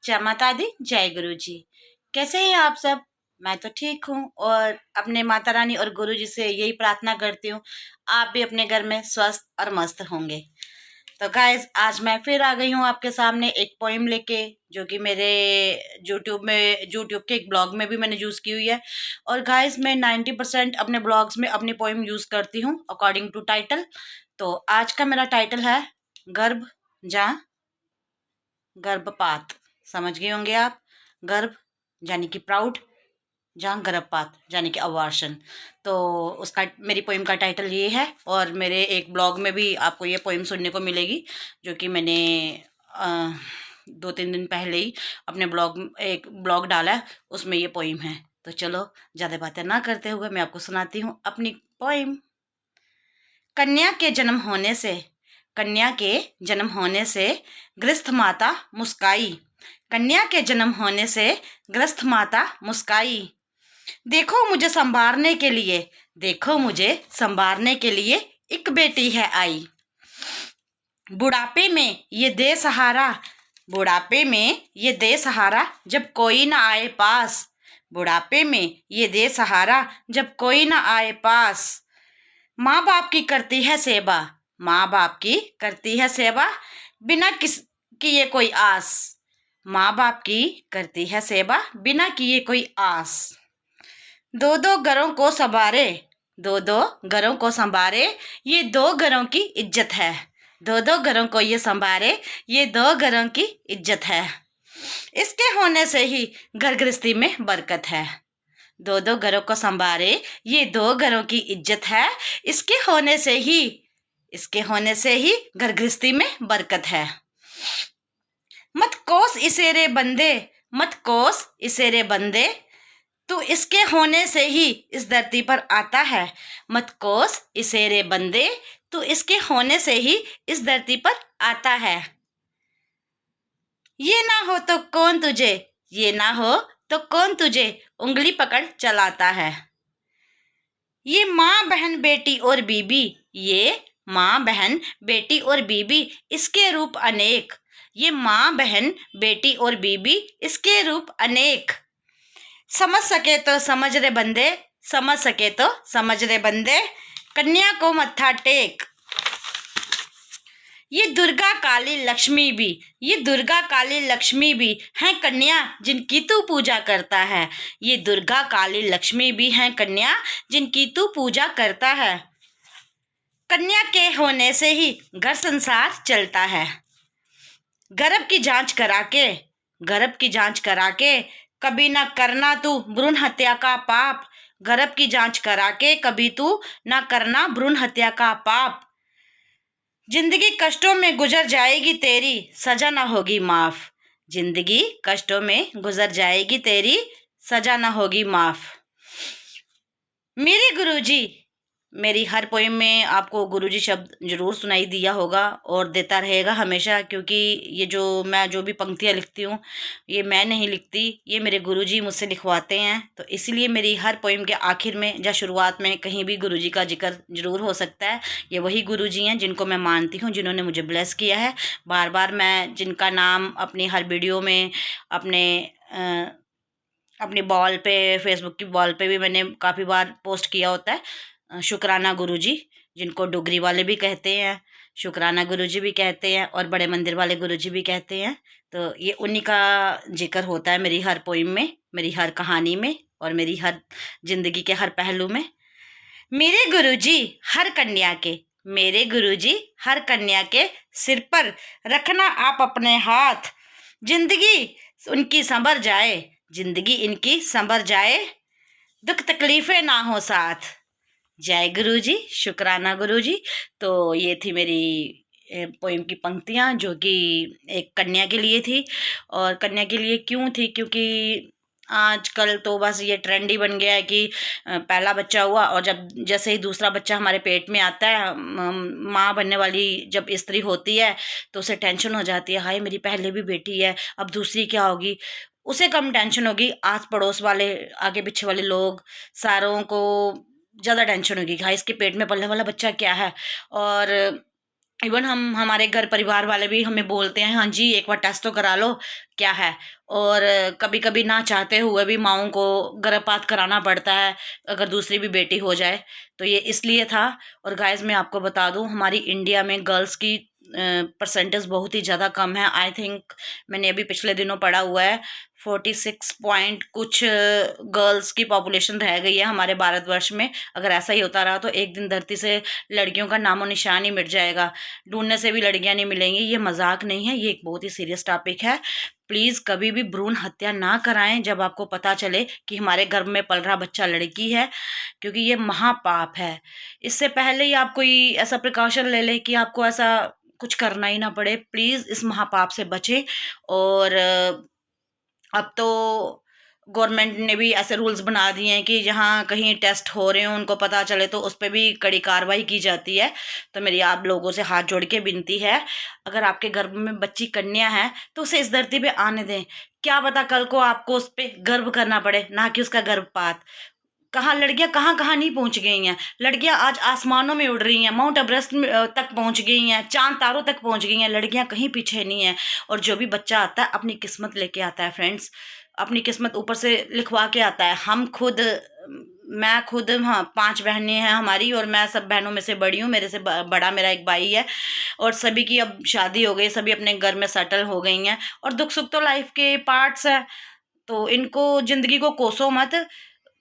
जय माता दी, जय गुरु जी। कैसे हैं आप सब? मैं तो ठीक हूँ और अपने माता रानी और गुरु जी से यही प्रार्थना करती हूँ आप भी अपने घर में स्वस्थ और मस्त होंगे। तो गाइस, आज मैं फिर आ गई हूँ आपके सामने एक पोइम लेके, जो कि मेरे यूट्यूब के एक ब्लॉग में भी मैंने यूज़ की हुई है। और गाइस, मैं 90% अपने ब्लॉग्स में अपनी पोइम यूज़ करती हूँ अकॉर्डिंग टू टाइटल। तो आज का मेरा टाइटल है गर्भ जहाँ गर्भपात। समझ गए होंगे आप। गर्भ यानी कि प्राउड, जहाँ गर्भपात यानी कि अबॉर्शन। तो उसका मेरी पोइम का टाइटल ये है और मेरे एक ब्लॉग में भी आपको ये पोइम सुनने को मिलेगी, जो कि मैंने 2-3 दिन पहले ही अपने एक ब्लॉग डाला है, उसमें ये पोइम है। तो चलो ज़्यादा बातें ना करते हुए मैं आपको सुनाती हूँ अपनी पोइम। कन्या के जन्म होने से, कन्या के जन्म होने से गृहस्थ माता मुस्काई। कन्या के जन्म होने से गृहस्थ माता मुस्काई। देखो मुझे संभालने के लिए, देखो मुझे संभालने के लिए एक बेटी है आई। बुढ़ापे में ये दे सहारा, बुढ़ापे में ये दे सहारा जब कोई ना आए पास। बुढ़ापे में ये दे सहारा जब कोई ना आए पास। माँ बाप की करती है सेवा, माँ बाप की करती है सेवा बिना किस किए कोई आस। माँ बाप की करती है सेवा बिना किए कोई आस। दो दो घरों को संभारे, दो दो घरों को संभारे ये दो घरों की इज्जत है। दो दो घरों को ये संभारे ये दो घरों की इज्जत है। इसके होने से ही घर गृहस्थी में बरकत है। दो दो घरों को संभारे ये दो घरों की इज्जत है। इसके होने से ही, इसके होने से ही घर गृहस्थी में बरकत है। मत कोस इसे रे बंदे, मत कोस इसे रे बंदे तू इसके होने से ही इस धरती पर आता है। मत कोस इसे रे बंदे तू इसके होने से ही इस धरती पर आता है। ये ना हो तो कौन तुझे, ये ना हो तो कौन तुझे उंगली पकड़ चलाता है। ये माँ बहन बेटी और बीबी, ये माँ बहन बेटी और बीबी इसके रूप अनेक। ये माँ बहन बेटी और बीबी इसके रूप अनेक। समझ सके तो समझ रे बंदे, समझ सके तो समझ रे बंदे कन्या को मत्था टेक। ये दुर्गा काली लक्ष्मी भी, ये दुर्गा काली लक्ष्मी भी हैं कन्या जिनकी तू पूजा करता है। ये दुर्गा काली लक्ष्मी भी हैं कन्या जिनकी तू पूजा करता है। कन्या के होने से ही घर संसार चलता है। गर्भ की जांच करा के, गर्भ की जांच करा के कभी ना करना तू भ्रूण हत्या का पाप। गर्भ की जांच करा के कभी तू ना करना भ्रूण हत्या का पाप। जिंदगी कष्टों में गुजर जाएगी तेरी, सजा ना होगी माफ। जिंदगी कष्टों में गुजर जाएगी तेरी, सजा ना होगी माफ। मेरे गुरुजी, मेरी हर पोइम में आपको गुरुजी शब्द जरूर सुनाई दिया होगा और देता रहेगा हमेशा, क्योंकि ये जो मैं जो भी पंक्तियाँ लिखती हूँ ये मैं नहीं लिखती, ये मेरे गुरुजी मुझसे लिखवाते हैं। तो इसलिए मेरी हर पोइम के आखिर में या शुरुआत में कहीं भी गुरुजी का जिक्र जरूर हो सकता है। ये वही गुरुजी हैं जिनको मैं मानती हूँ, जिन्होंने मुझे ब्लेस किया है। बार बार मैं जिनका नाम अपनी हर वीडियो में, अपनी वॉल पे, फेसबुक की वॉल पे भी मैंने काफ़ी बार पोस्ट किया होता है। शुक्राना गुरुजी, जिनको डुगरी वाले भी कहते हैं, शुक्राना गुरुजी भी कहते हैं और बड़े मंदिर वाले गुरुजी भी कहते हैं। तो ये उन्हीं का जिक्र होता है मेरी हर पोइम में, मेरी हर कहानी में और मेरी हर जिंदगी के हर पहलू में। मेरे गुरुजी हर कन्या के, मेरे गुरुजी हर कन्या के सिर पर रखना आप अपने हाथ। जिंदगी उनकी संभर जाए, जिंदगी इनकी संभर जाए, दुख तकलीफें ना हो साथ। जय गुरुजी, शुक्राना गुरुजी। तो ये थी मेरी पोइम की पंक्तियाँ, जो कि एक कन्या के लिए थी। और कन्या के लिए क्यों थी, क्योंकि आजकल तो बस ये ट्रेंड ही बन गया है कि पहला बच्चा हुआ और जब जैसे ही दूसरा बच्चा हमारे पेट में आता है, माँ बनने वाली जब स्त्री होती है तो उसे टेंशन हो जाती है, हाय मेरी पहले भी बेटी है, अब दूसरी क्या होगी। उसे कम टेंशन होगी, आस पड़ोस वाले, आगे पीछे वाले लोग सारों को ज़्यादा टेंशन होगी, हाय इसके पेट में पलने वाला बच्चा क्या है। और इवन हमारे घर परिवार वाले भी हमें बोलते हैं, हाँ जी एक बार टेस्ट तो करा लो क्या है। और कभी कभी ना चाहते हुए भी माँओं को गर्भपात कराना पड़ता है अगर दूसरी भी बेटी हो जाए, तो ये इसलिए था। और गाइस मैं आपको बता दूं, हमारी इंडिया में गर्ल्स की परसेंटेज बहुत ही ज़्यादा कम है। आई थिंक मैंने अभी पिछले दिनों पढ़ा हुआ है 46 पॉइंट कुछ गर्ल्स की पॉपुलेशन रह गई है हमारे भारतवर्ष में। अगर ऐसा ही होता रहा तो एक दिन धरती से लड़कियों का नामो निशान ही मिट जाएगा, ढूंढने से भी लड़कियां नहीं मिलेंगी। ये मजाक नहीं है, ये एक बहुत ही सीरियस टॉपिक है। प्लीज़ कभी भी भ्रूण हत्या ना कराएं जब आपको पता चले कि हमारे गर्भ में पल रहा बच्चा लड़की है, क्योंकि ये महापाप है। इससे पहले ही आप कोई ऐसा प्रिकॉशन ले लें कि आपको ऐसा कुछ करना ही ना पड़े। प्लीज़ इस महापाप से बचें। और अब तो गवर्नमेंट ने भी ऐसे रूल्स बना दिए हैं कि जहाँ कहीं टेस्ट हो रहे हो उनको पता चले तो उस पर भी कड़ी कार्रवाई की जाती है। तो मेरी आप लोगों से हाथ जोड़ के विनती है, अगर आपके गर्भ में बच्ची कन्या है तो उसे इस धरती पे आने दें। क्या पता कल को आपको उस पर गर्व करना पड़े, ना कि उसका गर्भपात। कहाँ लड़कियां कहाँ कहाँ नहीं पहुंच गई हैं। लड़कियां आज आसमानों में उड़ रही हैं, माउंट एवरेस्ट तक पहुंच गई हैं, चांद तारों तक पहुंच गई हैं। लड़कियां कहीं पीछे नहीं हैं। और जो भी बच्चा आता है अपनी किस्मत लेके आता है फ्रेंड्स, अपनी किस्मत ऊपर से लिखवा के आता है। हम खुद, मैं खुद, हाँ 5 बहनें हैं हमारी और मैं सब बहनों में से बड़ी हूँ। मेरे से बड़ा मेरा एक भाई है और सभी की अब शादी हो गई, सभी अपने घर में सेटल हो गई हैं। और दुख सुख तो लाइफ के पार्ट्स है, तो इनको जिंदगी को कोसो मत।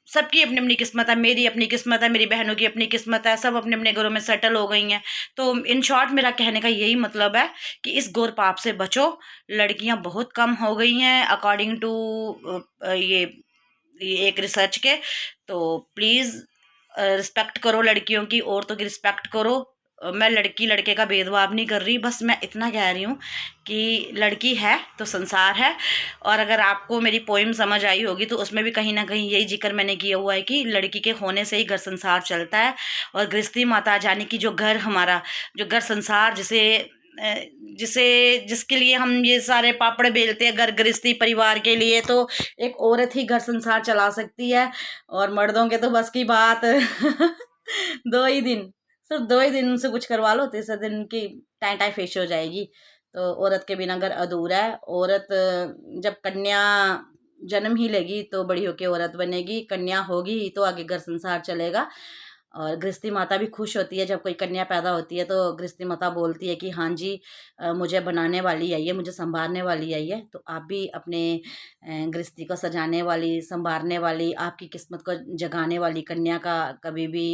सबकी अपनी अपनी किस्मत है, मेरी अपनी किस्मत है, मेरी बहनों की अपनी किस्मत है, सब अपने अपने घरों में सेटल हो गई हैं। तो इन शॉर्ट मेरा कहने का यही मतलब है कि इस घोर पाप से बचो। लड़कियां बहुत कम हो गई हैं अकॉर्डिंग टू ये एक रिसर्च के। तो प्लीज़ रिस्पेक्ट करो लड़कियों की, औरतों की रिस्पेक्ट करो। मैं लड़की लड़के का भेदभाव नहीं कर रही, बस मैं इतना कह रही हूँ कि लड़की है तो संसार है। और अगर आपको मेरी पोइम समझ आई होगी तो उसमें भी कहीं ना कहीं यही जिक्र मैंने किया हुआ है कि लड़की के होने से ही घर संसार चलता है। और गृहस्थी माता जाने की जो घर हमारा, जो घर संसार जिसे जिसे जिसके लिए हम ये सारे पापड़ बेलते हैं घर गृहस्थी परिवार के लिए, तो एक औरत ही घर संसार चला सकती है। और मर्दों के तो बस की बात 2 ही दिन, सिर्फ 2 ही दिन उनसे कुछ करवा लो, तीसरे दिन की टाई टाई फेश हो जाएगी। तो औरत के बिना घर अधूरा है। औरत जब कन्या जन्म ही लेगी तो बड़ी होके औरत बनेगी, कन्या होगी तो आगे घर संसार चलेगा। और गृहस्थी माता भी खुश होती है जब कोई कन्या पैदा होती है, तो गृहस्थी माता बोलती है कि हाँ जी मुझे बनाने वाली आई है, मुझे संभालने वाली आई है। तो आप भी अपने गृहस्थी को सजाने वाली, संभालने वाली, आपकी किस्मत को जगाने वाली कन्या का कभी भी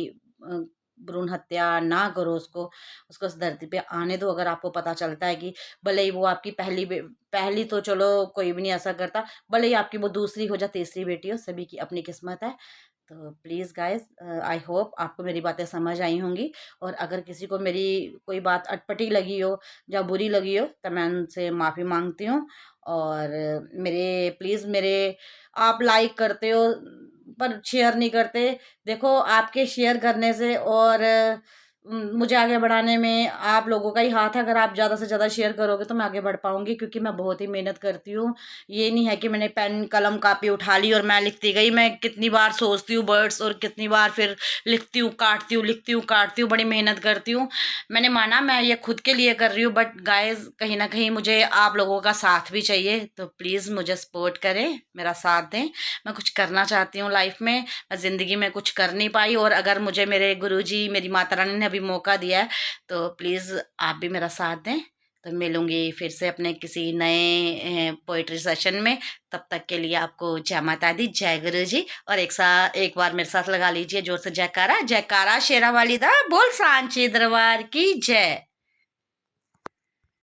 भ्रूण हत्या ना करो। उसको उसको इस धरती पे आने दो। अगर आपको पता चलता है कि भले ही वो आपकी पहली तो चलो कोई भी नहीं ऐसा करता, भले ही आपकी वो दूसरी हो या तीसरी बेटी हो, सभी की अपनी किस्मत है। तो प्लीज़ गाइस, आई होप आपको मेरी बातें समझ आई होंगी। और अगर किसी को मेरी कोई बात अटपटी लगी हो या बुरी लगी हो तो मैं उनसे माफ़ी मांगती हूँ। और मेरे आप लाइक करते हो पर शेयर नहीं करते। देखो आपके शेयर करने से और मुझे आगे बढ़ाने में आप लोगों का ही हाथ है। अगर आप ज़्यादा से ज़्यादा शेयर करोगे तो मैं आगे बढ़ पाऊँगी, क्योंकि मैं बहुत ही मेहनत करती हूँ। ये नहीं है कि मैंने पेन कलम कापी उठा ली और मैं लिखती गई। मैं कितनी बार सोचती हूँ वर्ड्स और कितनी बार फिर लिखती हूँ, काटती हूँ, लिखती हूँ, काटती हूँ, बड़ी मेहनत करती हूँ। मैंने माना मैं ये खुद के लिए कर रही हूँ, बट गाइस कहीं ना कहीं मुझे आप लोगों का साथ भी चाहिए। तो प्लीज़ मुझे सपोर्ट करें, मेरा साथ दें। मैं कुछ करना चाहती हूँ लाइफ में, मैं ज़िंदगी में कुछ कर नहीं पाई। और अगर मुझे मेरे गुरुजी, मेरी माता रानी ने अभी मौका दिया है तो प्लीज़ आप भी मेरा साथ दें। तो मिलूंगी फिर से अपने किसी नए पोइट्री सेशन में। तब तक के लिए आपको जय माता दी, जय गुरु जी। और एक बार मेरे साथ लगा लीजिए जोर से जयकारा, जयकारा शेरा वाली दा बोल सांचे दरबार की जय।